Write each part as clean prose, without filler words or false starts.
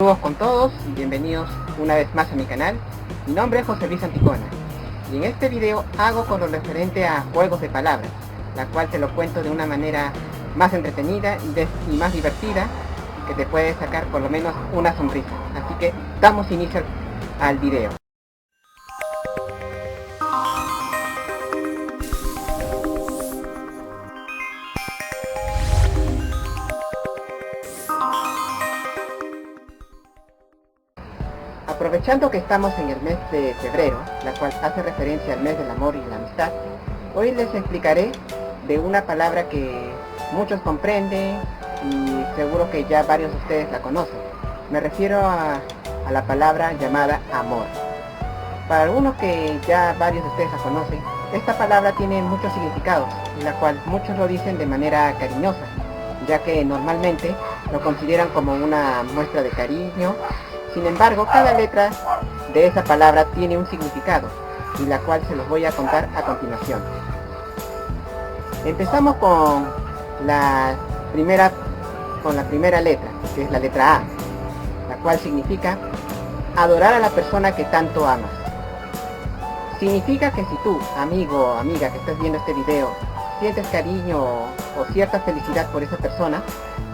Saludos con todos y bienvenidos una vez más a mi canal. Mi nombre es José Luis Anticona y en este video hago con lo referente a juegos de palabras, la cual te lo cuento de una manera más entretenida y más divertida, que te puede sacar por lo menos una sonrisa. Así que damos inicio al video. Aprovechando que estamos en el mes de febrero, la cual hace referencia al mes del amor y la amistad, hoy les explicaré de una palabra que muchos comprenden y seguro que ya varios de ustedes la conocen. Me refiero a la palabra llamada amor. Para algunos que ya varios de ustedes la conocen, esta palabra tiene muchos significados, y la cual muchos lo dicen de manera cariñosa, ya que normalmente lo consideran como una muestra de cariño. Sin embargo, cada letra de esa palabra tiene un significado, y la cual se los voy a contar a continuación. Empezamos con la primera letra, que es la letra A, la cual significa adorar a la persona que tanto amas. Significa que si tú, amigo o amiga que estás viendo este video, sientes cariño o cierta felicidad por esa persona,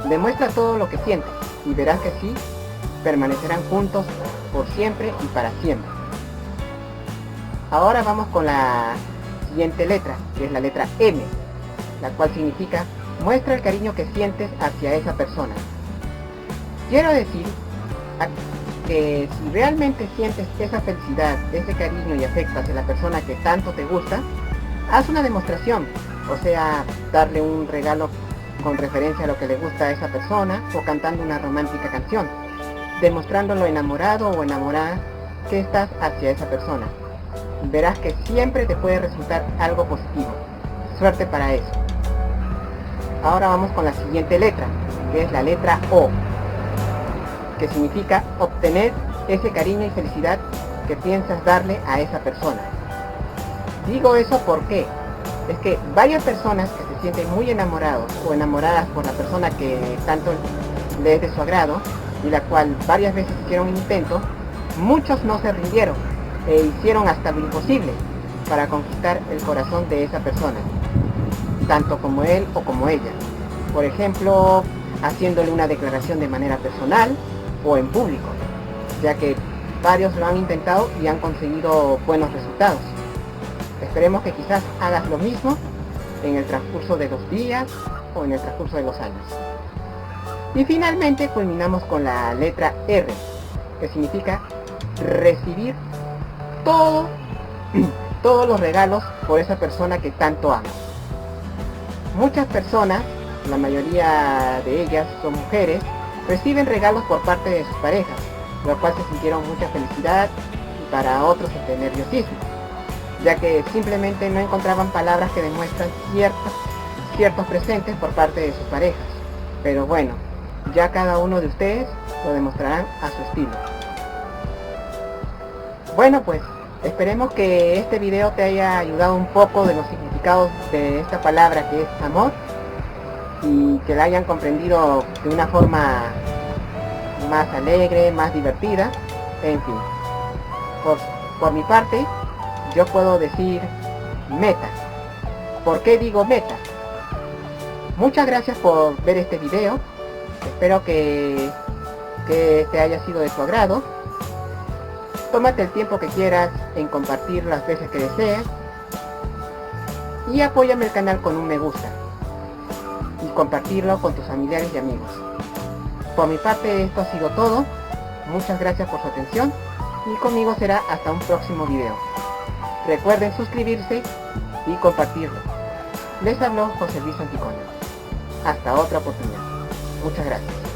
demuestra todo lo que sientes y verás que sí, permanecerán juntos por siempre y para siempre. Ahora vamos con la siguiente letra, que es la letra M, la cual significa muestra el cariño que sientes hacia esa persona. Quiero decir que si realmente sientes esa felicidad, ese cariño y afecto hacia la persona que tanto te gusta, haz una demostración, o sea, darle un regalo con referencia a lo que le gusta a esa persona, o cantando una romántica canción, demostrando lo enamorado o enamorada que estás hacia esa persona. Verás que siempre te puede resultar algo positivo. Suerte para eso. Ahora vamos con la siguiente letra, que es la letra O, que significa obtener ese cariño y felicidad que piensas darle a esa persona. Digo eso porque es que varias personas que se sienten muy enamorados o enamoradas por la persona que tanto le es de su agrado, y la cual varias veces hicieron un intento, muchos no se rindieron e hicieron hasta lo imposible para conquistar el corazón de esa persona, tanto como él o como ella. Por ejemplo, haciéndole una declaración de manera personal o en público, ya que varios lo han intentado y han conseguido buenos resultados. Esperemos que quizás hagas lo mismo en el transcurso de los días o en el transcurso de los años. Y finalmente culminamos con la letra R, que significa recibir todos los regalos por esa persona que tanto amas. Muchas personas, la mayoría de ellas son mujeres, reciben regalos por parte de sus parejas, lo cual se sintieron mucha felicidad, y para otros este nerviosismo, ya que simplemente no encontraban palabras que demuestran ciertos presentes por parte de sus parejas. Pero bueno, ya cada uno de ustedes lo demostrarán a su estilo. Bueno, pues esperemos que este video te haya ayudado un poco de los significados de esta palabra que es amor, y que la hayan comprendido de una forma más alegre, más divertida. En fin, por mi parte yo puedo decir meta. ¿Por qué digo meta? Muchas gracias por ver este video. Espero que te haya sido de tu agrado. Tómate el tiempo que quieras en compartir las veces que desees, y apóyame el canal con un me gusta y compartirlo con tus familiares y amigos. Por mi parte esto ha sido todo. Muchas gracias por su atención y conmigo será hasta un próximo video. Recuerden suscribirse y compartirlo. Les habló José Luis Anticona. Hasta otra oportunidad. Muchas gracias.